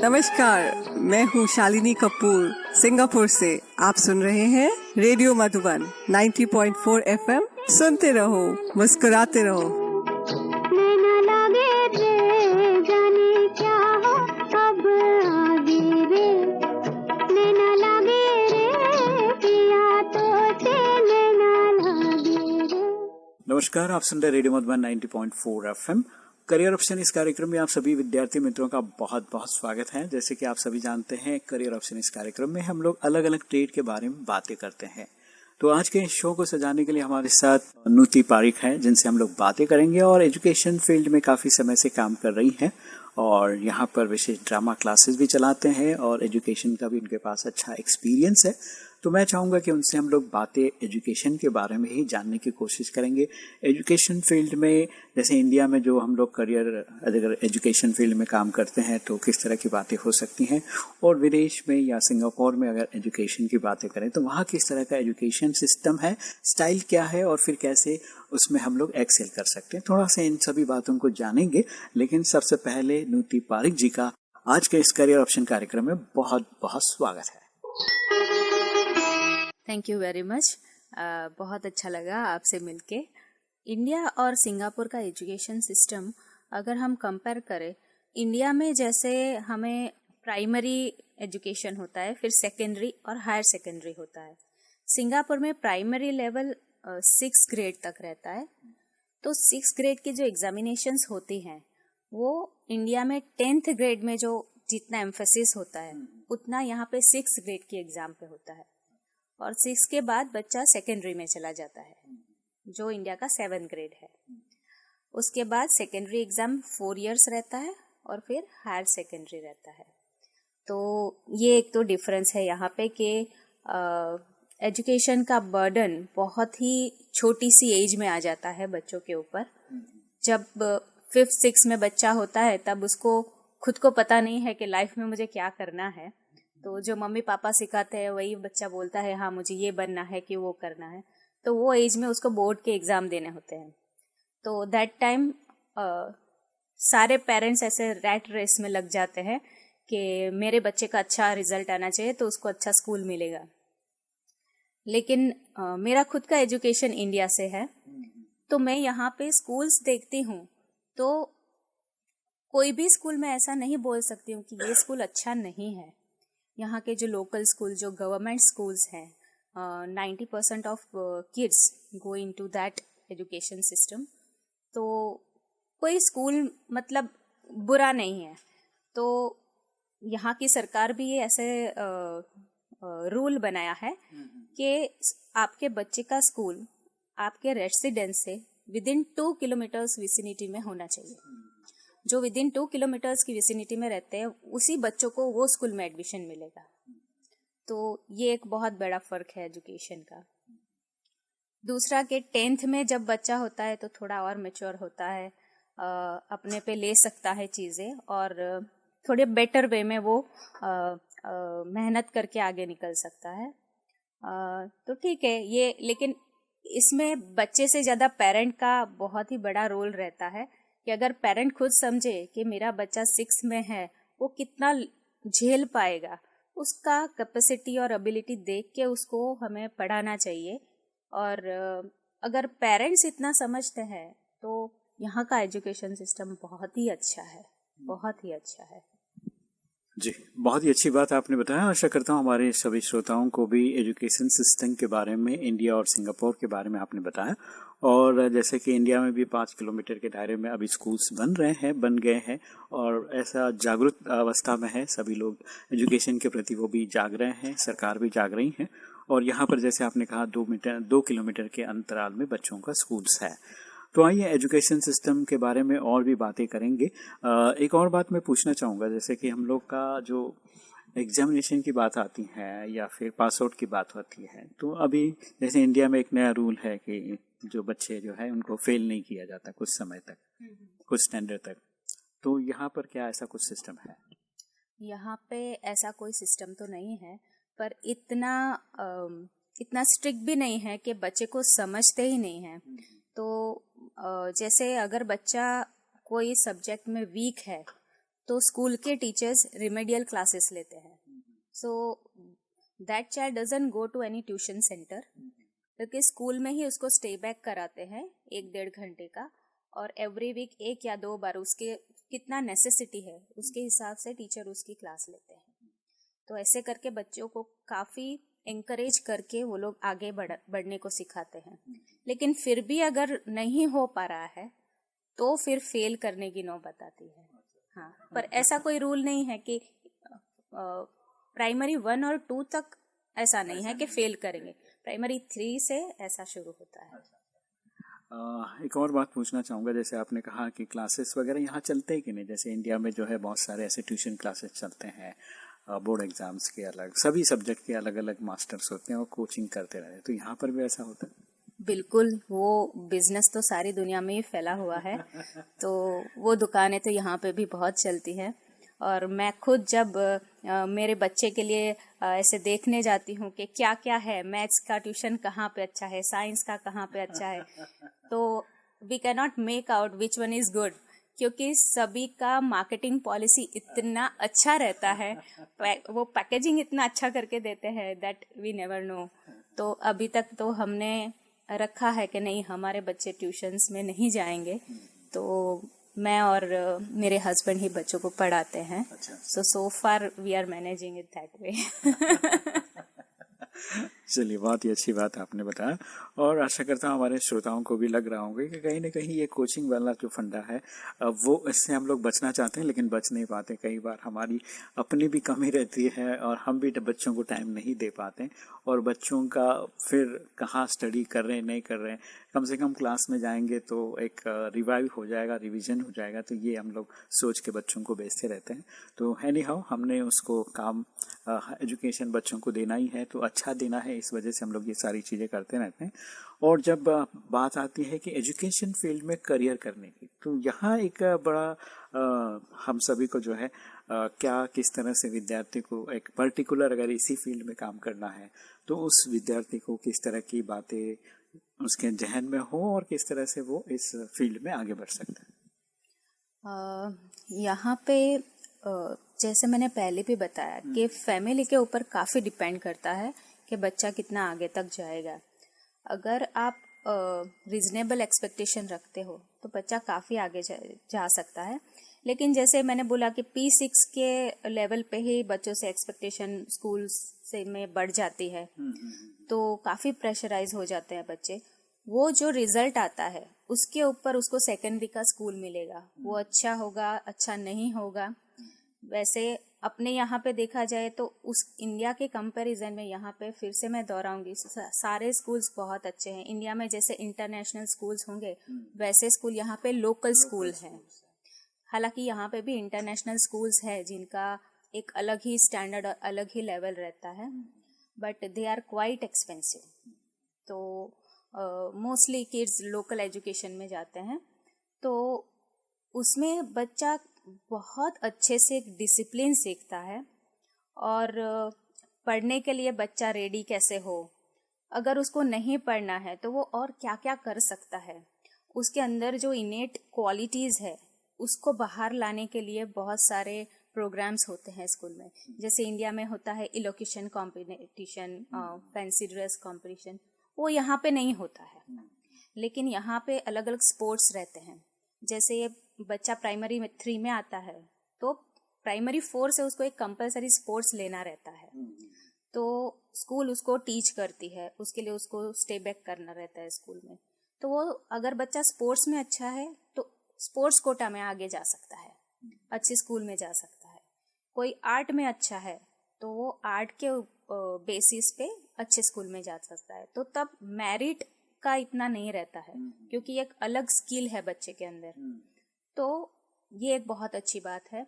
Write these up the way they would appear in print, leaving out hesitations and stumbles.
नमस्कार, मैं हूँ शालिनी कपूर सिंगापुर से। आप सुन रहे हैं रेडियो मधुबन 90.4 FM। सुनते रहो, मुस्कुराते रहो। नैना लागे रे जाने क्या हो अब आगे रे, नैना लागे रे पिया तो से नैना लागे रे। नमस्कार, आप सुन रहे radio Madhuban 90.4 FM। Career option इस कार्यक्रम में आप सभी विद्यार्थी मित्रों का बहुत बहुत स्वागत है। जैसे कि आप सभी जानते हैं, करियर ऑप्शन इस कार्यक्रम में हम लोग अलग अलग ट्रेड के बारे में बातें करते हैं। तो आज के इस शो को सजाने के लिए हमारे साथ नूती पारिक है, जिनसे हम लोग बातें करेंगे और एजुकेशन फील्ड में काफ़ी समय से काम कर रही हैं और यहाँ पर विशेष ड्रामा क्लासेस भी चलाते हैं और एजुकेशन का भी उनके पास अच्छा एक्सपीरियंस है। तो मैं चाहूँगा कि उनसे हम लोग बातें एजुकेशन के बारे में ही जानने की कोशिश करेंगे। एजुकेशन फील्ड में, जैसे इंडिया में जो हम लोग करियर अगर एजुकेशन फील्ड में काम करते हैं तो किस तरह की बातें हो सकती हैं, और विदेश में या सिंगापुर में अगर एजुकेशन की बातें करें तो वहाँ किस तरह का एजुकेशन सिस्टम है, स्टाइल क्या है और फिर कैसे उसमें हम लोग एक्सेल कर सकते हैं। थोड़ा सा इन सभी बातों को जानेंगे, लेकिन सबसे पहले नूती पारिक जी का आज के इस करियर ऑप्शन कार्यक्रम में बहुत बहुत स्वागत है। Thank you very much. बहुत अच्छा लगा आपसे मिलके। इंडिया और सिंगापुर का एजुकेशन सिस्टम अगर हम कंपेयर करें, इंडिया में जैसे हमें प्राइमरी एजुकेशन होता है, फिर सेकेंडरी और हायर सेकेंडरी होता है। सिंगापुर में प्राइमरी लेवल 6 ग्रेड तक रहता है। तो 6 ग्रेड की जो एग्जामिनेशंस होती हैं वो इंडिया में 10th ग्रेड में जो जितना एम्फेसिस होता है उतना यहाँ पे 6 ग्रेड की एग्जाम पे होता है। और 6 के बाद बच्चा सेकेंडरी में चला जाता है, जो इंडिया का 7th ग्रेड है। उसके बाद सेकेंडरी एग्जाम 4 इयर्स रहता है और फिर हायर सेकेंडरी रहता है। तो ये एक तो डिफरेंस है यहाँ पे कि एजुकेशन का बर्डन बहुत ही छोटी सी एज में आ जाता है बच्चों के ऊपर। जब 5th 6th में बच्चा होता है तब उसको खुद को पता नहीं है कि लाइफ में मुझे क्या करना है। तो जो मम्मी पापा सिखाते हैं वही बच्चा बोलता है, हाँ मुझे ये बनना है कि वो करना है। तो वो एज में उसको बोर्ड के एग्जाम देने होते हैं। तो दैट टाइम सारे पेरेंट्स ऐसे रैट रेस में लग जाते हैं कि मेरे बच्चे का अच्छा रिजल्ट आना चाहिए तो उसको अच्छा स्कूल मिलेगा। लेकिन मेरा खुद का एजुकेशन इंडिया से है, तो मैं यहाँ पे स्कूल्स देखती हूँ तो कोई भी स्कूल में ऐसा नहीं बोल सकती हूँ कि ये स्कूल अच्छा नहीं है। यहाँ के जो लोकल स्कूल, जो गवर्नमेंट स्कूल्स हैं, 90% of kids go into that education system. तो कोई स्कूल मतलब बुरा नहीं है। तो यहाँ की सरकार भी ऐसे रूल बनाया है कि आपके बच्चे का स्कूल आपके रेसिडेंस से विदिन 2 किलोमीटर्स विसिनिटी में होना चाहिए। जो विदिन 2 किलोमीटर्स की विसिनिटी में रहते हैं उसी बच्चों को वो स्कूल में एडमिशन मिलेगा। तो ये एक बहुत बड़ा फर्क है एजुकेशन का। दूसरा कि 10th में जब बच्चा होता है तो थोड़ा और मैच्योर होता है, अपने पे ले सकता है चीज़ें और थोड़े बेटर वे में वो मेहनत करके आगे निकल सकता है। तो ठीक है ये, लेकिन इसमें बच्चे से ज़्यादा पेरेंट का बहुत ही बड़ा रोल रहता है कि अगर पेरेंट खुद समझे कि मेरा बच्चा 6 में है, वो कितना झेल पाएगा, उसका कैपेसिटी और एबिलिटी देख के उसको हमें पढ़ाना चाहिए। और अगर पेरेंट्स इतना समझते हैं तो यहाँ का एजुकेशन सिस्टम बहुत ही अच्छा है, बहुत ही अच्छा है। जी, बहुत ही अच्छी बात आपने बताया। आशा करता हूँ हमारे सभी श्रोताओं को भी एजुकेशन सिस्टम के बारे में, इंडिया और सिंगापुर के बारे में आपने बताया। और जैसे कि इंडिया में भी 5 किलोमीटर के दायरे में अभी स्कूल्स बन गए हैं और ऐसा जागरूक अवस्था में है सभी लोग एजुकेशन के प्रति, वो भी जाग रहे हैं, सरकार भी जाग रही है। और यहाँ पर जैसे आपने कहा 2 किलोमीटर के अंतराल में बच्चों का स्कूल्स है। तो आइए एजुकेशन सिस्टम के बारे में और भी बातें करेंगे। एक और बात मैं पूछना चाहूँगा, जैसे कि हम लोग का जो एग्जामिनेशन की बात आती है या फिर पास आउट की बात होती है, तो अभी जैसे इंडिया में एक नया रूल है कि जो बच्चे जो है उनको फेल नहीं किया जाता कुछ समय तक, कुछ स्टैंडर्ड तक। तो यहाँ पर क्या ऐसा कुछ सिस्टम है? यहाँ पे ऐसा कोई सिस्टम तो नहीं है, पर इतना स्ट्रिक्ट भी नहीं है कि बच्चे को समझते ही नहीं है। तो जैसे अगर बच्चा कोई सब्जेक्ट में वीक है तो स्कूल के टीचर्स रिमेडियल क्लासेस लेते हैं. So that child doesn't go to any tuition centre, क्योंकि स्कूल में ही उसको स्टे बैक कराते हैं 1-1.5 घंटे का, और एवरी वीक 1 या 2 बार उसके कितना नेसेसिटी है उसके हिसाब से टीचर उसकी क्लास लेते हैं. तो ऐसे करके बच्चों को काफ़ी encourage करके वो लोग आगे बढ़ने को सिखाते हैं. लेकिन फिर भी अगर नहीं हो पा रहा है तो फिर फेल करने की नौबत आती है. हाँ, पर ऐसा कोई रूल नहीं है कि प्राइमरी 1 और 2 तक ऐसा नहीं है कि फेल करेंगे. प्राइमरी 3 से ऐसा शुरू होता है. एक और बात पूछना चाहूँगा, जैसे आपने कहा कि क्लासेस वगैरह यहाँ चलते हैं कि नहीं. जैसे इंडिया में जो है बहुत सारे ऐसे ट्यूशन क्लासेस चलते हैं, बोर्ड एग्जाम्स के अलग, सभी सब्जेक्ट के अलग अलग मास्टर्स होते हैं और कोचिंग करते रहते हैं. तो यहाँ पर भी ऐसा होता है? बिल्कुल, वो बिजनेस तो सारी दुनिया में ही फैला हुआ है. तो वो दुकानें तो यहाँ पे भी बहुत चलती है. और मैं खुद जब मेरे बच्चे के लिए ऐसे देखने जाती हूँ कि क्या क्या है, मैथ्स का ट्यूशन कहाँ पे अच्छा है, साइंस का कहाँ पे अच्छा है, तो we can not make out which one is good, क्योंकि सभी का मार्केटिंग पॉलिसी इतना अच्छा रहता है, वो पैकेजिंग इतना अच्छा करके देते हैं दैट वी नेवर नो. तो अभी तक तो हमने रखा है कि नहीं, हमारे बच्चे ट्यूशन्स में नहीं जाएंगे. तो मैं और मेरे हस्बैंड ही बच्चों को पढ़ाते हैं. So far we are managing it that way. चलिए, बहुत ही अच्छी बात आपने बताया, और आशा करता हूँ हमारे श्रोताओं को भी लग रहा होगा कि कहीं ना कहीं ये कोचिंग वाला जो फंडा है वो इससे हम लोग बचना चाहते हैं लेकिन बच नहीं पाते. कई बार हमारी अपनी भी कमी रहती है और हम भी बच्चों को टाइम नहीं दे पाते, और बच्चों का फिर कहाँ स्टडी कर रहे हैं नहीं कर रहे हैं, कम से कम क्लास में जाएंगे तो एक रिवाइव हो जाएगा, रिवीजन हो जाएगा. तो ये हम लोग सोच के बच्चों को भेजते रहते हैं. तो एनी हाउ हमने उसको काम एजुकेशन बच्चों को देना ही है, तो अच्छा देना है, इस वजह से हम लोग ये सारी चीज़ें करते रहते हैं. और जब बात आती है कि एजुकेशन फील्ड में करियर करने की, तो यहाँ एक बड़ा हम सभी को जो है क्या किस तरह से विद्यार्थी को एक पर्टिकुलर अगर इसी फील्ड में काम करना है तो उस विद्यार्थी को किस तरह की बातें उसके जहन में हो और किस तरह से वो इस फील्ड में आगे बढ़ सकता है. यहाँ पे जैसे मैंने पहले भी बताया कि फैमिली के ऊपर काफ़ी डिपेंड करता है कि बच्चा कितना आगे तक जाएगा. अगर आप रीजनेबल एक्सपेक्टेशन रखते हो तो बच्चा काफ़ी आगे जा सकता है. लेकिन जैसे मैंने बोला कि P6 के लेवल पे ही बच्चों से एक्सपेक्टेशन स्कूल से में बढ़ जाती है, तो काफ़ी प्रेशराइज हो जाते हैं बच्चे. वो जो रिजल्ट आता है उसके ऊपर उसको सेकेंडरी का स्कूल मिलेगा, वो अच्छा होगा अच्छा नहीं होगा. वैसे अपने यहाँ पे देखा जाए तो उस इंडिया के कंपैरिजन में यहाँ पे फिर से मैं दोहराऊंगी, सारे स्कूल्स बहुत अच्छे हैं. इंडिया में जैसे इंटरनेशनल स्कूल्स होंगे वैसे स्कूल यहाँ पे लोकल स्कूल हैं. हालांकि यहाँ पे भी इंटरनेशनल स्कूल्स है जिनका एक अलग ही स्टैंडर्ड और अलग ही लेवल रहता है, but they are quite expensive. तो मोस्टली किड्स लोकल एजुकेशन में जाते हैं, तो उसमें बच्चा बहुत अच्छे से एक डिसिप्लिन सीखता है. और पढ़ने के लिए बच्चा रेडी कैसे हो, अगर उसको नहीं पढ़ना है तो वो और क्या क्या कर सकता है, उसके अंदर जो इनेट क्वालिटीज़ है उसको बाहर लाने के लिए बहुत सारे प्रोग्राम्स होते हैं स्कूल में. जैसे इंडिया में होता है इलोक्यूशन कॉम्पिटिशन, फैंसी ड्रेस कॉम्पिटिशन, वो यहाँ पे नहीं होता है. लेकिन यहाँ पे अलग अलग स्पोर्ट्स रहते हैं. जैसे ये बच्चा प्राइमरी 3 में आता है तो प्राइमरी 4 से उसको एक कंपलसरी स्पोर्ट्स लेना रहता है. तो स्कूल उसको टीच करती है, उसके लिए उसको स्टे बैक करना रहता है स्कूल में. तो वो अगर बच्चा स्पोर्ट्स में अच्छा है तो स्पोर्ट्स कोटा में आगे जा सकता है, अच्छे स्कूल में जा सकता है. कोई आर्ट में अच्छा है तो वो आर्ट के बेसिस पे अच्छे स्कूल में जा सकता है. तो तब मेरिट का इतना नहीं रहता है क्योंकि एक अलग स्किल है बच्चे के अंदर. तो ये एक बहुत अच्छी बात है.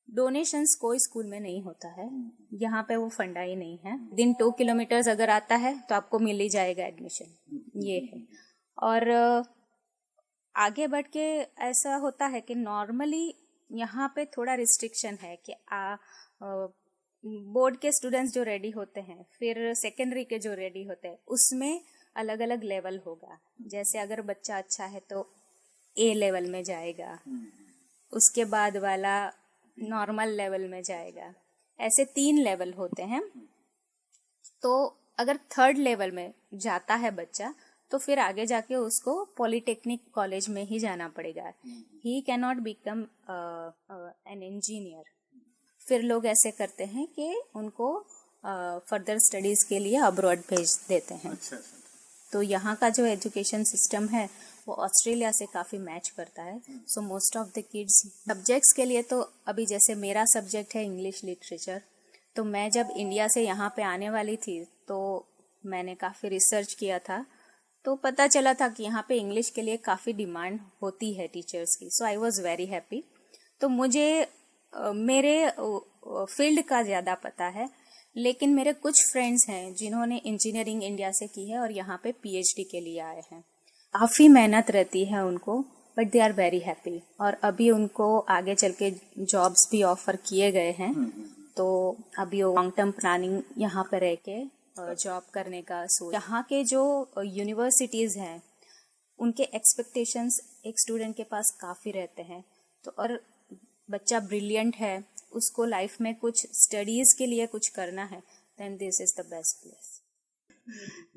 डोनेशंस कोई स्कूल में नहीं होता है, यहाँ पे वो फंडा ही नहीं है. दिन 2 किलोमीटर अगर आता है तो आपको मिल ही जाएगा एडमिशन, ये है. और आगे बढ़ के ऐसा होता है कि नॉर्मली यहाँ पे थोड़ा रिस्ट्रिक्शन है कि बोर्ड के स्टूडेंट्स जो रेडी होते हैं, फिर सेकेंडरी के जो रेडी होते हैं, उसमें अलग अलग लेवल होगा. जैसे अगर बच्चा अच्छा है तो A लेवल में जाएगा, उसके बाद वाला नॉर्मल लेवल में जाएगा। ऐसे 3 लेवल होते हैं। तो अगर 3rd लेवल में जाता है बच्चा तो फिर आगे जाके उसको पॉलिटेक्निक कॉलेज में ही जाना पड़ेगा। He can not become an engineer. फिर लोग ऐसे करते हैं कि उनको फर्दर स्टडीज के लिए अब्रॉड भेज देते हैं। तो यहाँ का जो एजुकेशन सिस्टम है वो ऑस्ट्रेलिया से काफ़ी मैच करता है। So most of the kids subjects के लिए, तो अभी जैसे मेरा सब्जेक्ट है इंग्लिश लिटरेचर, तो मैं जब इंडिया से यहाँ पे आने वाली थी तो मैंने काफ़ी रिसर्च किया था, तो पता चला था कि यहाँ पे इंग्लिश के लिए काफ़ी डिमांड होती है टीचर्स की। सो आई वॉज़ वेरी हैप्पी। तो मुझे मेरे फील्ड का ज़्यादा पता है, लेकिन मेरे कुछ फ्रेंड्स हैं जिन्होंने इंजीनियरिंग इंडिया से की है और यहाँ पे पीएचडी के लिए आए हैं। काफ़ी मेहनत रहती है उनको, but they are very happy. और अभी उनको आगे चल के जॉब्स भी ऑफर किए गए हैं। तो अभी वो लॉन्ग टर्म प्लानिंग यहाँ पे रह के जॉब करने का सोच। यहाँ के जो यूनिवर्सिटीज़ हैं उनके एक्सपेक्टेशंस एक स्टूडेंट के पास काफ़ी रहते हैं। तो और बच्चा ब्रिलियंट है, उसको लाइफ में कुछ स्टडीज़ के लिए कुछ करना है, then this is the best place.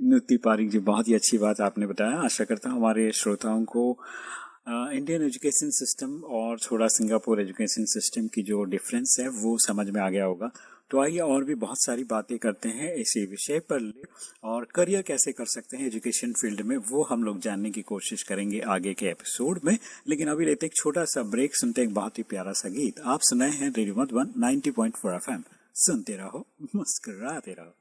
Nuti Parik ji, बहुत ही अच्छी बात आपने बताया। आशा करता हूँ हमारे श्रोताओं को इंडियन एजुकेशन सिस्टम और थोड़ा सिंगापुर एजुकेशन सिस्टम की जो डिफरेंस है वो समझ में आ गया होगा। तो आइए और भी बहुत सारी बातें करते हैं इसी विषय पर, और करियर कैसे कर सकते हैं एजुकेशन फील्ड में वो हम लोग जानने की कोशिश करेंगे आगे के एपिसोड में। लेकिन अभी लेते एक छोटा सा ब्रेक, सुनते एक बहुत ही प्यारा सा गीत। आप सुनाए हैं रेडियो मधुबन 90.4 FM। सुनते रहो, मुस्कुराते रहो।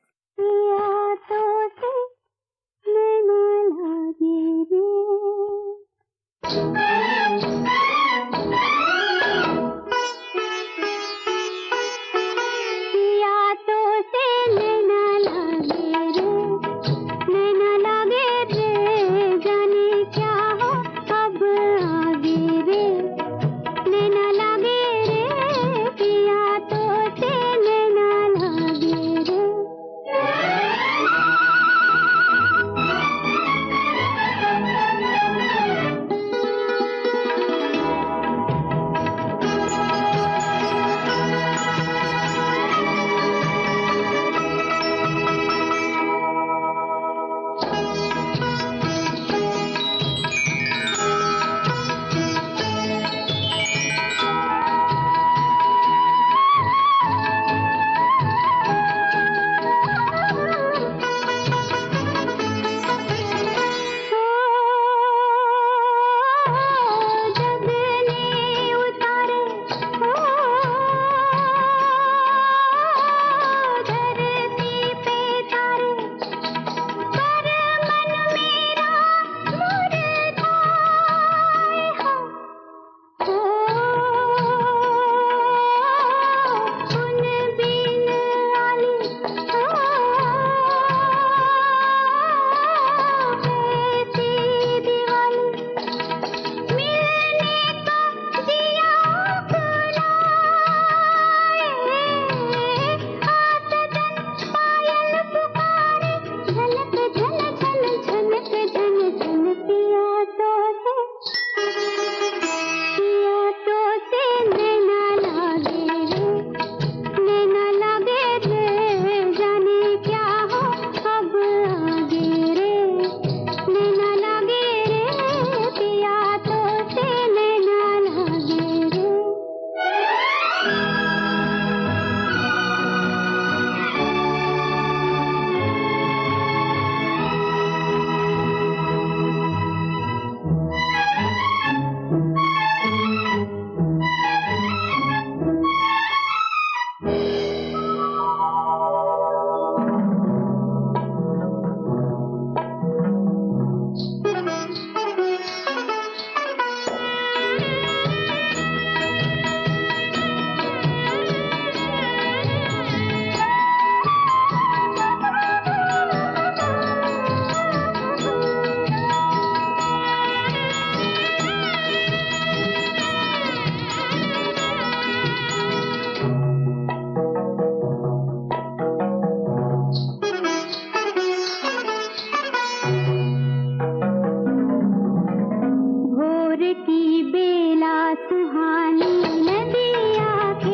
की बेला सुहानी नदिया के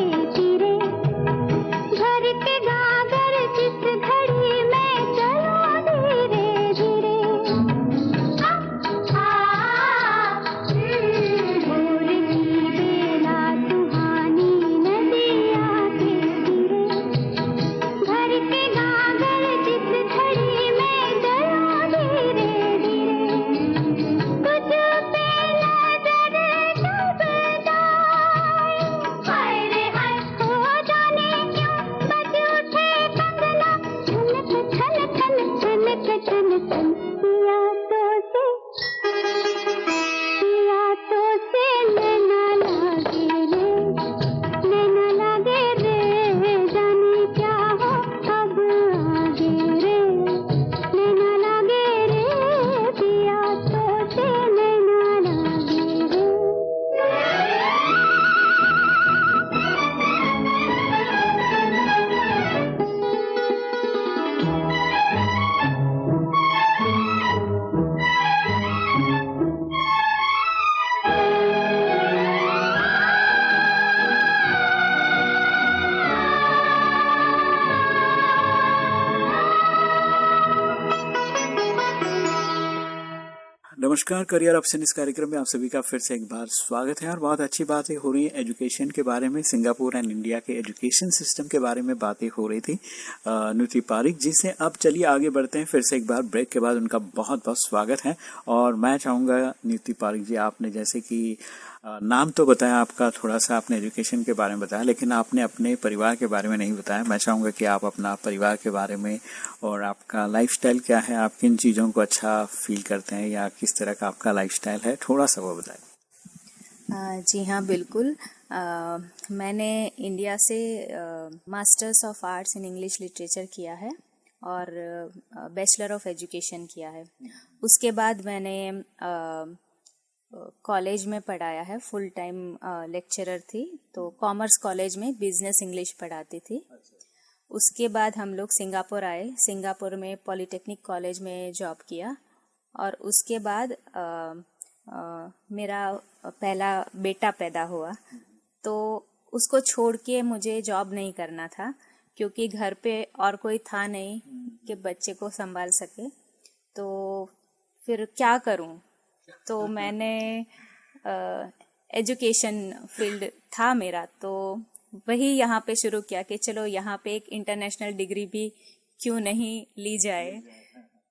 नमस्कार, करियर ऑप्शन इस कार्यक्रम में आप सभी का फिर से एक बार स्वागत है। और बहुत अच्छी बातें हो रही है एजुकेशन के बारे में। सिंगापुर एंड इंडिया के एजुकेशन सिस्टम के बारे में बातें हो रही थी नुति पारिक जी से। अब चलिए आगे बढ़ते हैं फिर से एक बार ब्रेक के बाद। उनका बहुत बहुत स्वागत है। और मैं चाहूँगा नुति पारिक जी, आपने जैसे कि नाम तो बताया आपका, थोड़ा सा आपने एजुकेशन के बारे में बताया, लेकिन आपने अपने परिवार के बारे में नहीं बताया। मैं चाहूँगा कि आप अपना परिवार के बारे में और आपका लाइफस्टाइल क्या है, आप किन चीज़ों को अच्छा फील करते हैं या किस तरह का आपका लाइफस्टाइल है, थोड़ा सा वो बताएं। जी हाँ, बिल्कुल। मैंने इंडिया से masters of arts in English literature किया है और बैचलर ऑफ एजुकेशन किया है। उसके बाद मैंने कॉलेज में पढ़ाया है, फुल टाइम लेक्चरर थी, तो कॉमर्स कॉलेज में बिजनेस इंग्लिश पढ़ाती थी। उसके बाद हम लोग सिंगापुर आए, सिंगापुर में पॉलिटेक्निक कॉलेज में जॉब किया और उसके बाद मेरा पहला बेटा पैदा हुआ, तो उसको छोड़ के मुझे जॉब नहीं करना था क्योंकि घर पे और कोई था नहीं कि बच्चे को संभाल सके। तो फिर क्या करूं, तो मैंने एजुकेशन फील्ड था मेरा, तो वही यहाँ पे शुरू किया कि चलो यहाँ पे एक इंटरनेशनल डिग्री भी क्यों नहीं ली जाए।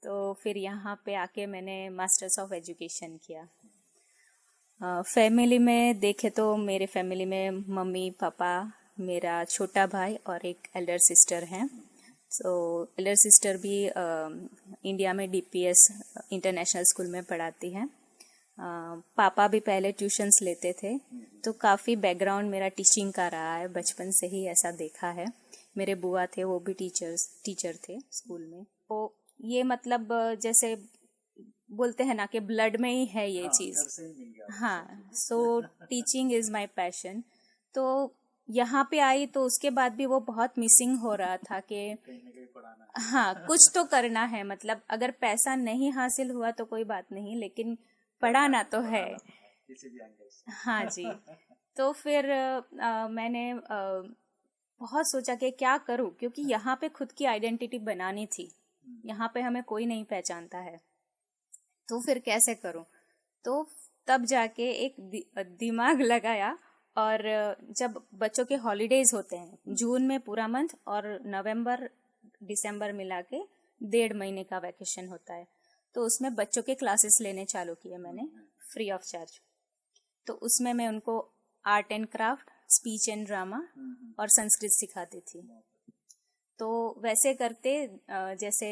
तो फिर यहाँ पे आके मैंने मास्टर्स ऑफ एजुकेशन किया। फैमिली में देखे तो मेरे फैमिली में मम्मी पापा, मेरा छोटा भाई और एक एल्डर सिस्टर हैं। तो एल्डर सिस्टर भी इंडिया में डीपीएस इंटरनेशनल स्कूल में पढ़ाती हैं। पापा भी पहले ट्यूशन्स लेते थे, तो काफ़ी बैकग्राउंड मेरा टीचिंग का रहा है, बचपन से ही ऐसा देखा है। मेरे बुआ थे, वो भी टीचर थे स्कूल में। तो ये मतलब जैसे बोलते हैं ना कि ब्लड में ही है ये चीज़। हाँ, so teaching is my passion. तो यहाँ पे आई तो उसके बाद भी वो बहुत मिसिंग हो रहा था कि हाँ, कुछ तो करना है। मतलब अगर पैसा नहीं हासिल हुआ तो कोई बात नहीं, लेकिन पढ़ाना तो है। हाँ जी। तो फिर मैंने बहुत सोचा कि क्या करूं, क्योंकि यहाँ पे खुद की आइडेंटिटी बनानी थी। यहाँ पे हमें कोई नहीं पहचानता है, तो फिर कैसे करूं। तो तब जाके एक दिमाग लगाया, और जब बच्चों के हॉलीडेज होते हैं जून में पूरा मंथ और नवंबर दिसंबर मिला के 1.5 महीने का वैकेशन होता है, तो उसमें बच्चों के क्लासेस लेने चालू किए मैंने फ्री ऑफ चार्ज। तो उसमें मैं उनको art and craft, speech and drama और संस्कृत सिखाती थी। तो वैसे करते जैसे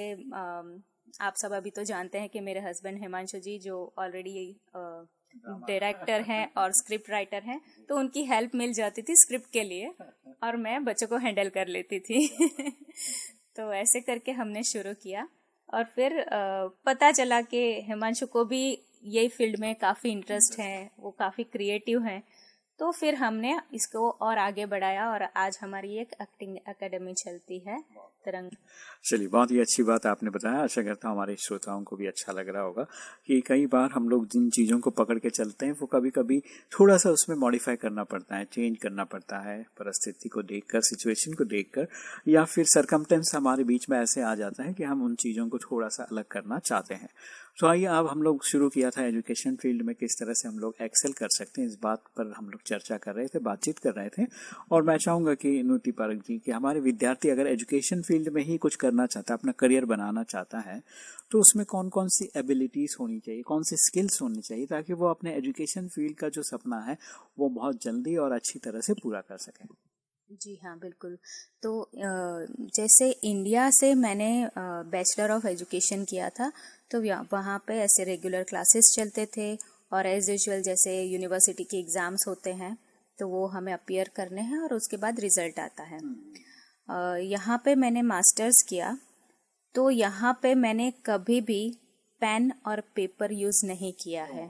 आप सब अभी तो जानते हैं कि मेरे हस्बैंड हिमांशु जी जो ऑलरेडी डायरेक्टर हैं और स्क्रिप्ट राइटर हैं, तो उनकी हेल्प मिल जाती थी स्क्रिप्ट के लिए और मैं बच्चों को हैंडल कर लेती थी। तो ऐसे करके हमने शुरू किया और फिर पता चला कि हिमांशु को भी यही फील्ड में काफ़ी इंटरेस्ट है, वो काफ़ी क्रिएटिव हैं। तो फिर हमने इसको और आगे बढ़ाया और आज हमारी एक एक्टिंग एकेडमी चलती है, तरंग। चलिए, बहुत ही अच्छी बात आपने बताया। आशा करता हूँ हमारे श्रोताओं को भी अच्छा लग रहा होगा कि कई बार हम लोग जिन चीज़ों को पकड़ के चलते हैं वो कभी कभी थोड़ा सा उसमें मॉडिफाई करना पड़ता है, चेंज करना पड़ता है, परिस्थिति को देखकर, सिचुएशन को देखकर, या फिर सरकमटेंस हमारे बीच में ऐसे आ जाता है कि हम उन चीज़ों को थोड़ा सा अलग करना चाहते हैं। तो आइए, अब हम लोग शुरू किया था एजुकेशन फील्ड में किस तरह से हम लोग एक्सेल कर सकते हैं, इस बात पर हम लोग चर्चा कर रहे थे, बातचीत कर रहे थे। और मैं चाहूँगा कि नुति पारिक जी कि हमारे विद्यार्थी अगर एजुकेशन फील्ड में ही कुछ करना चाहता है, अपना करियर बनाना चाहता है, तो उसमें कौन कौन सी एबिलिटीज़ होनी चाहिए, कौन सी स्किल्स होनी चाहिए, ताकि वो अपने एजुकेशन फील्ड का जो सपना है वो बहुत जल्दी और अच्छी तरह से पूरा कर सकें। जी हाँ, बिल्कुल। तो जैसे इंडिया से मैंने बैचलर ऑफ एजुकेशन किया था, तो वहाँ पे ऐसे रेगुलर क्लासेस चलते थे और एज यूजुअल जैसे यूनिवर्सिटी के एग्ज़ाम्स होते हैं तो वो हमें अपीयर करने हैं और उसके बाद रिज़ल्ट आता है। यहाँ पे मैंने मास्टर्स किया, तो यहाँ पे मैंने कभी भी पेन और पेपर यूज़ नहीं किया है।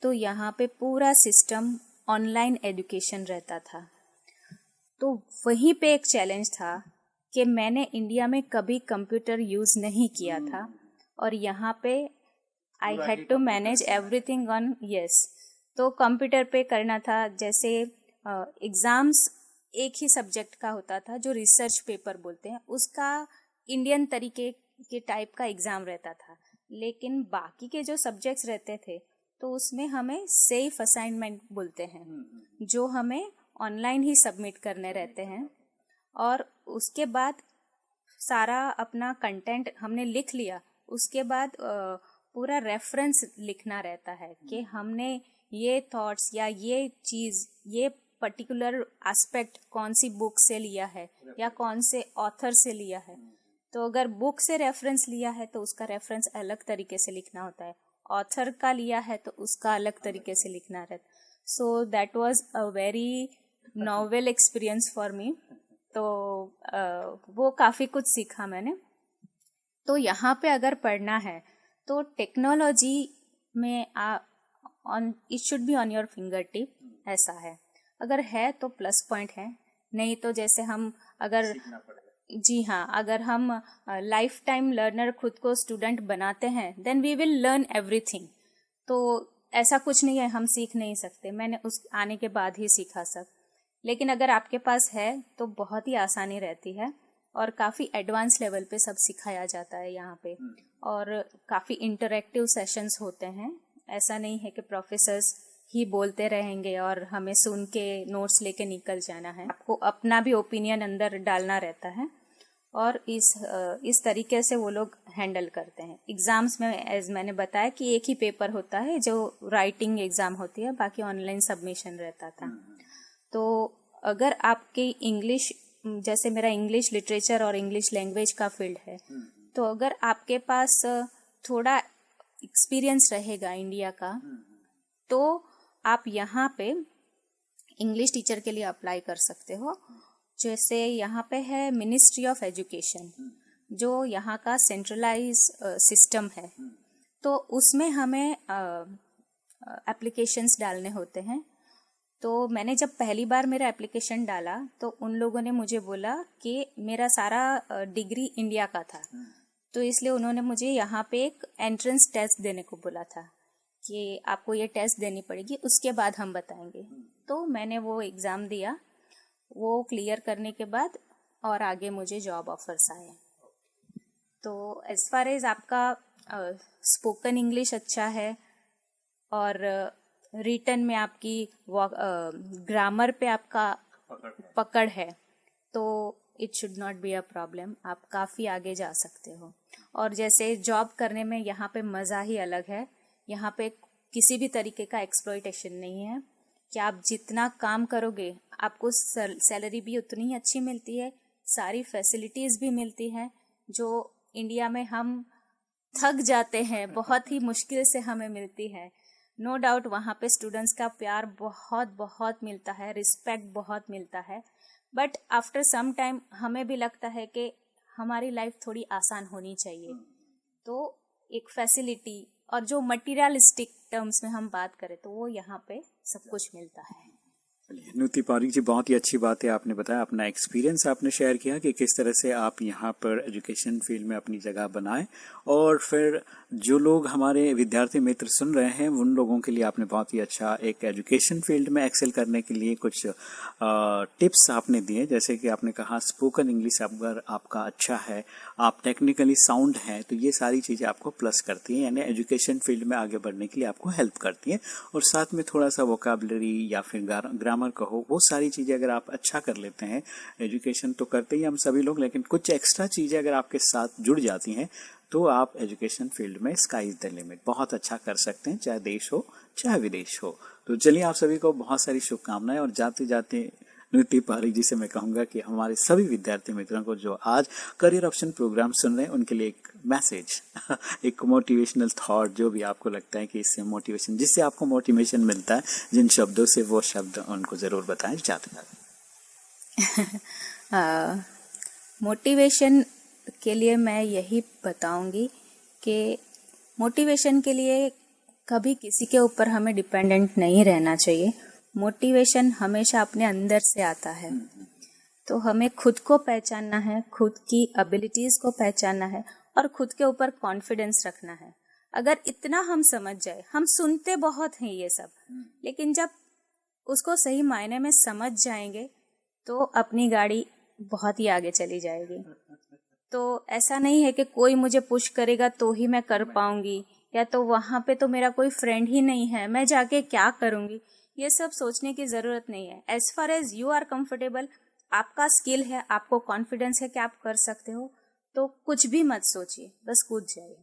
तो यहाँ पे पूरा सिस्टम ऑनलाइन एजुकेशन रहता था। तो वहीं पे एक चैलेंज था कि मैंने इंडिया में कभी कंप्यूटर यूज़ नहीं किया था और यहाँ पे I had to manage everything on तो कंप्यूटर पे करना था। जैसे एग्ज़ाम्स एक ही सब्जेक्ट का होता था, जो रिसर्च पेपर बोलते हैं, उसका इंडियन तरीके के टाइप का एग्ज़ाम रहता था। लेकिन बाकी के जो सब्जेक्ट्स रहते थे तो उसमें हमें सेल्फ असाइनमेंट बोलते हैं, जो हमें ऑनलाइन ही सबमिट करने रहते हैं। और उसके बाद सारा अपना कंटेंट हमने लिख लिया, उसके बाद पूरा रेफरेंस लिखना रहता है कि हमने ये थॉट्स या ये चीज़, ये पर्टिकुलर एस्पेक्ट कौन सी बुक से लिया है या कौन से ऑथर से लिया है। तो अगर बुक से रेफरेंस लिया है तो उसका रेफरेंस अलग तरीके से लिखना होता है, ऑथर का लिया है तो उसका अलग तरीके से लिखना रहता। So that was a very novel experience for me. तो वो काफ़ी कुछ सीखा मैंने। तो यहाँ पे अगर पढ़ना है तो टेक्नोलॉजी में it should be on your finger tip, ऐसा है। अगर है तो प्लस पॉइंट है, नहीं तो जैसे हम अगर जी हाँ, अगर हम लाइफ टाइम लर्नर खुद को स्टूडेंट बनाते हैं then we will learn everything. तो ऐसा कुछ नहीं है हम सीख नहीं सकते, मैंने उस आने के बाद ही सीखा सब। लेकिन अगर आपके पास है तो बहुत ही आसानी रहती है और काफ़ी एडवांस लेवल पे सब सिखाया जाता है यहाँ पे। और काफ़ी इंटरेक्टिव सेशंस होते हैं, ऐसा नहीं है कि प्रोफेसर्स ही बोलते रहेंगे और हमें सुन के नोट्स लेके निकल जाना है। आपको अपना भी ओपिनियन अंदर डालना रहता है और इस तरीके से वो लोग हैंडल करते हैं। एग्ज़ाम्स में एज मैंने बताया कि एक ही पेपर होता है जो राइटिंग एग्ज़ाम होती है, बाकी ऑनलाइन सबमिशन रहता था। तो अगर आपकी इंग्लिश, जैसे मेरा इंग्लिश लिटरेचर और इंग्लिश लैंग्वेज का फील्ड है, तो अगर आपके पास थोड़ा एक्सपीरियंस रहेगा इंडिया का, तो आप यहाँ पे इंग्लिश टीचर के लिए अप्लाई कर सकते हो। जैसे यहाँ पे है मिनिस्ट्री ऑफ एजुकेशन, जो यहाँ का सेंट्रलाइज सिस्टम है, तो उसमें हमें एप्लीकेशंस डालने होते हैं। तो मैंने जब पहली बार मेरा एप्लीकेशन डाला तो उन लोगों ने मुझे बोला कि मेरा सारा डिग्री इंडिया का था, तो इसलिए उन्होंने मुझे यहाँ पे एक एंट्रेंस टेस्ट देने को बोला था कि आपको ये टेस्ट देनी पड़ेगी, उसके बाद हम बताएंगे। तो मैंने वो एग्ज़ाम दिया, वो क्लियर करने के बाद और आगे मुझे जॉब ऑफर्स आए। तो एज फार एज आपका स्पोकन इंग्लिश अच्छा है और रिटन में आपकी ग्रामर पे आपका पकड़ है, तो it should not be a problem, आप काफ़ी आगे जा सकते हो। और जैसे जॉब करने में यहाँ पे मज़ा ही अलग है, यहाँ पे किसी भी तरीके का एक्सप्लॉयटेशन नहीं है कि आप जितना काम करोगे आपको सैलरी भी उतनी ही अच्छी मिलती है, सारी फैसिलिटीज़ भी मिलती हैं जो इंडिया में हम थक जाते हैं, बहुत ही मुश्किल से हमें मिलती है। नो डाउट वहाँ पे स्टूडेंट्स का प्यार बहुत बहुत मिलता है, रिस्पेक्ट बहुत मिलता है, बट आफ्टर सम टाइम हमें भी लगता है कि हमारी लाइफ थोड़ी आसान होनी चाहिए। तो एक फैसिलिटी और जो मटीरियलिस्टिक टर्म्स में हम बात करें तो वो यहाँ पे सब कुछ मिलता है। नुति पारिक जी, बहुत ही अच्छी बात है, आपने बताया अपना एक्सपीरियंस आपने शेयर किया कि किस तरह से आप यहाँ पर एजुकेशन फील्ड में अपनी जगह बनाए। और फिर जो लोग हमारे विद्यार्थी मित्र सुन रहे हैं उन लोगों के लिए आपने बहुत ही अच्छा एक एजुकेशन फील्ड में एक्सेल करने के लिए कुछ टिप्स आपने दिए। जैसे कि आपने कहा स्पोकन इंग्लिश अगर आपका अच्छा है, आप टेक्निकली साउंड हैं, तो ये सारी चीज़ें आपको प्लस करती हैं, यानी एजुकेशन फील्ड में आगे बढ़ने के लिए आपको हेल्प करती हैं। और साथ में थोड़ा सा वोकैबुलरी या फिर ग्रामर कहो, वो सारी चीज़ें अगर आप अच्छा कर लेते हैं, एजुकेशन तो करते ही हम सभी लोग, लेकिन कुछ एक्स्ट्रा चीज़ें अगर आपके साथ जुड़ जाती हैं तो आप एजुकेशन फील्ड में स्काई इज द लिमिट बहुत अच्छा कर सकते हैं, चाहे देश हो चाहे विदेश हो। तो चलिए, आप सभी को बहुत सारी शुभकामनाएं। और जाते जाते नुति पारिक जी से मैं कहूँगा कि हमारे सभी विद्यार्थी मित्रों को जो आज करियर ऑप्शन प्रोग्राम सुन रहे हैं उनके लिए एक मैसेज एक मोटिवेशनल थॉट, जो भी आपको लगता है कि इससे मोटिवेशन, जिससे आपको मोटिवेशन मिलता है, जिन शब्दों से, वो शब्द उनको ज़रूर बताएं जाते जाते। मोटिवेशन के लिए मैं यही बताऊंगी कि मोटिवेशन के लिए कभी किसी के ऊपर हमें डिपेंडेंट नहीं रहना चाहिए। मोटिवेशन हमेशा अपने अंदर से आता है। तो हमें खुद को पहचानना है, खुद की एबिलिटीज़ को पहचानना है और खुद के ऊपर कॉन्फिडेंस रखना है। अगर इतना हम समझ जाए, हम सुनते बहुत हैं ये सब, लेकिन जब उसको सही मायने में समझ जाएंगे तो अपनी गाड़ी बहुत ही आगे चली जाएगी। तो तो ऐसा नहीं है कि कोई मुझे पुश करेगा तो ही मैं कर पाऊंगी, या तो वहाँ पे तो मेरा कोई फ्रेंड ही नहीं है, मैं जाके क्या करूंगी। ये सब सोचने की ज़रूरत नहीं है। As far as you are comfortable, आपका स्किल है, आपको कॉन्फिडेंस है कि आप कर सकते हो, तो कुछ भी मत सोचिए, बस कूद जाइए।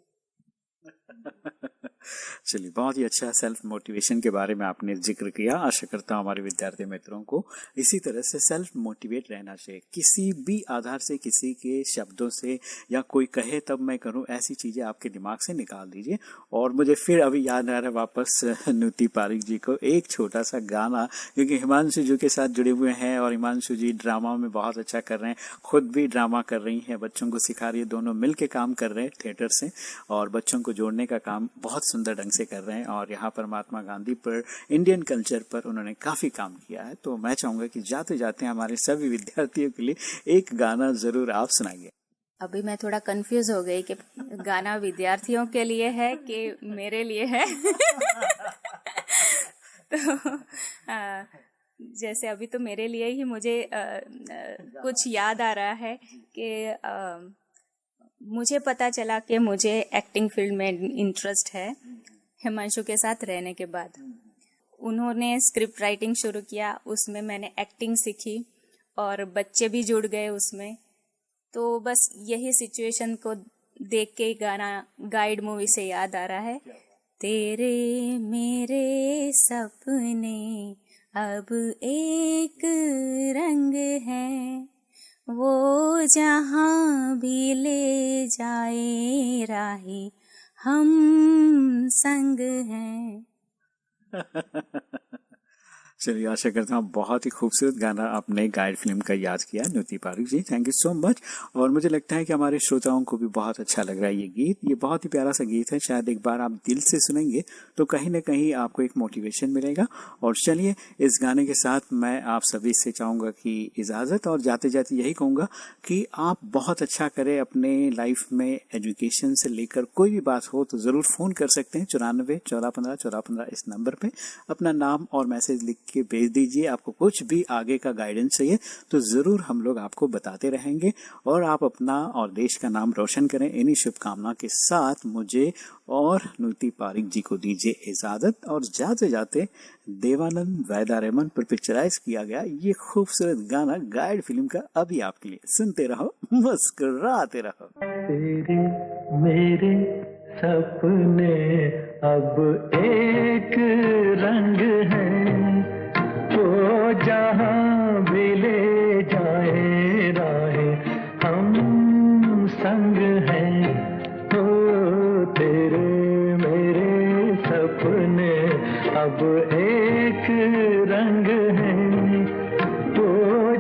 चलिए, बहुत ही अच्छा सेल्फ मोटिवेशन के बारे में आपने जिक्र किया। आशा करता हूँ हमारे विद्यार्थी मित्रों को इसी तरह से सेल्फ मोटिवेट रहना चाहिए। किसी भी आधार से, किसी के शब्दों से या कोई कहे तब मैं करूँ, ऐसी चीजें आपके दिमाग से निकाल दीजिए। और मुझे फिर अभी याद आ रहा है वापस नुति पारिक जी को एक छोटा सा गाना, क्योंकि हिमांशु जी के साथ जुड़े हुए हैं और हिमांशु जी ड्रामा में बहुत अच्छा कर रहे हैं, खुद भी ड्रामा कर रही हैं, बच्चों को सिखा रही है, दोनों मिल के काम कर रहे हैं थिएटर से और बच्चों को जोड़ने का काम बहुत सुंदर ढंग से कर रहे हैं। और यहाँ पर महात्मा गांधी पर, इंडियन कल्चर पर उन्होंने काफी काम किया है। तो मैं चाहूंगा कि जाते जाते हमारे सभी विद्यार्थियों के लिए एक गाना जरूर आप सुनाइए। अभी मैं थोड़ा कंफ्यूज हो गई कि गाना विद्यार्थियों के लिए है कि मेरे लिए है। तो जैसे अभी तो मेरे लिए ही मुझे कुछ याद आ रहा है कि मुझे पता चला कि मुझे एक्टिंग फील्ड में इंटरेस्ट है हिमांशु के साथ रहने के बाद। उन्होंने स्क्रिप्ट राइटिंग शुरू किया, उसमें मैंने एक्टिंग सीखी और बच्चे भी जुड़ गए उसमें। तो बस यही सिचुएशन को देख के गाना गाइड मूवी से याद आ रहा है। तेरे मेरे सपने अब एक रंग है, वो जहाँ भी ले जाए राही हम संग हैं। चलिए, आशा करता हूँ बहुत ही खूबसूरत गाना आपने गाइड फिल्म का याद किया नुति पारिक जी, थैंक यू सो मच। और मुझे लगता है कि हमारे श्रोताओं को भी बहुत अच्छा लग रहा है ये गीत। ये बहुत ही प्यारा सा गीत है, शायद एक बार आप दिल से सुनेंगे तो कहीं ना कहीं आपको एक मोटिवेशन मिलेगा। और चलिए, इस गाने के साथ मैं आप सभी से चाहूंगा कि इजाजत, और जाते जाते यही कहूंगा कि आप बहुत अच्छा करें अपने लाइफ में, एजुकेशन से लेकर कोई भी बात हो तो जरूर फोन कर सकते हैं 94-1415-1415 इस नंबर पे अपना नाम और मैसेज लिख के भेज दीजिए। आपको कुछ भी आगे का गाइडेंस चाहिए तो जरूर हम लोग आपको बताते रहेंगे और आप अपना और देश का नाम रोशन करें। इन्हीं शुभकामना के साथ मुझे और नुति पारिक जी को दीजिए इजाजत। और जाते जाते देवानंद वैदा रहमान पर पिक्चराइज किया गया ये खूबसूरत गाना गाइड फिल्म का अभी आपके लिए, सुनते रहो, मुस्कुराते रहो। तेरे मेरे सपने अब एक रंग हैं, वो जहाँ भी ले जाए राहे हम संग हैं। तो तेरे मेरे सपने अब एक रंग हैं, वो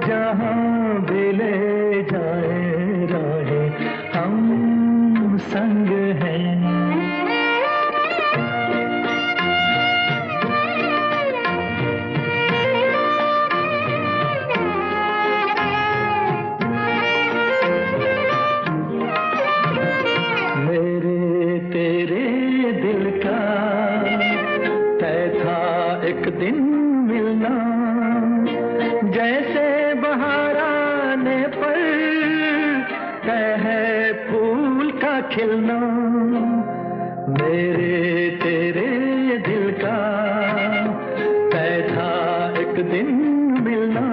जहाँ भी ले जाए राहे हम संग हैं। एक दिन मिलना जैसे बहार आने पर है फूल का खिलना, मेरे तेरे दिल का तय था एक दिन मिलना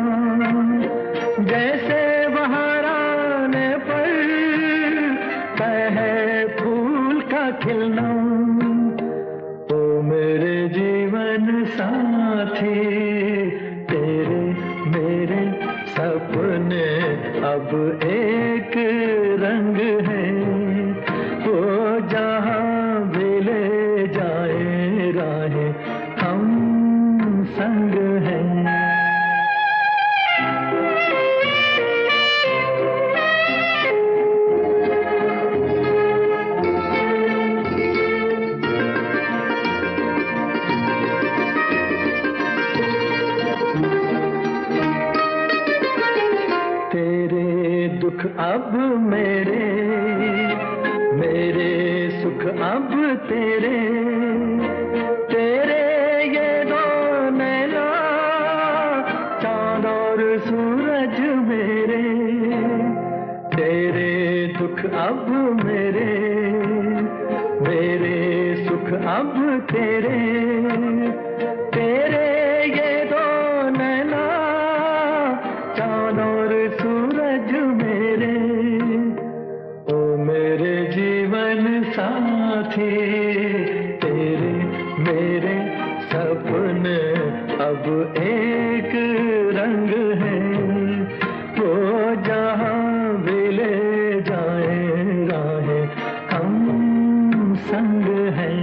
जैसे बहार आने पर है फूल का खिलना। साथी तेरे मेरे सपने अब एक रंग हैं, वो जहाँ भी ले जाए राहे हम संग हैं। अब मेरे मेरे सुख अब तेरे तेरे ये दो नैना चांद और सूरज मेरे, तेरे दुख अब मेरे, मेरे सुख अब तेरे, तेरे ये दो नैना चांद और सूरज मेरे, ओ मेरे जीवन साथी, तेरे मेरे सपने अब एक रंग है, वो जहाँ भी ले जाए राहें हम संग हैं।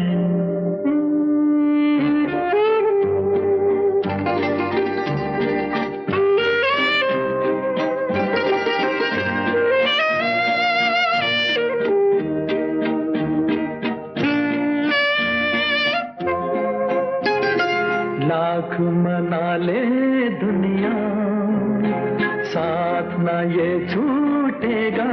लाख मना ले दुनिया साथ ना ये छूटेगा,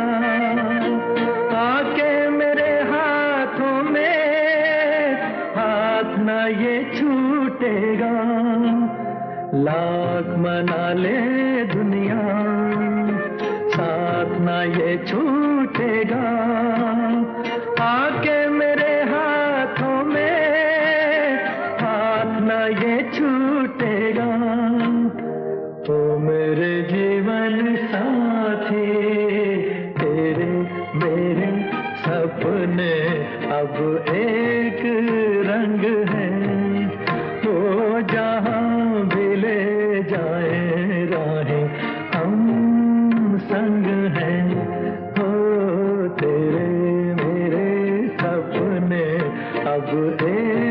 आके मेरे हाथों में हाथ ना ये छूटेगा। लाख मना ले दुनिया साथ ना ये छूटेगा, आके मेरे हाथों में हाथ ना ये छूटेगा। तो मेरे जीवन साथी, तेरे मेरे सपने अब एक रंग है, वो जहाँ भी ले जाए राहें हम संग हैं। हो तेरे मेरे सपने अब एक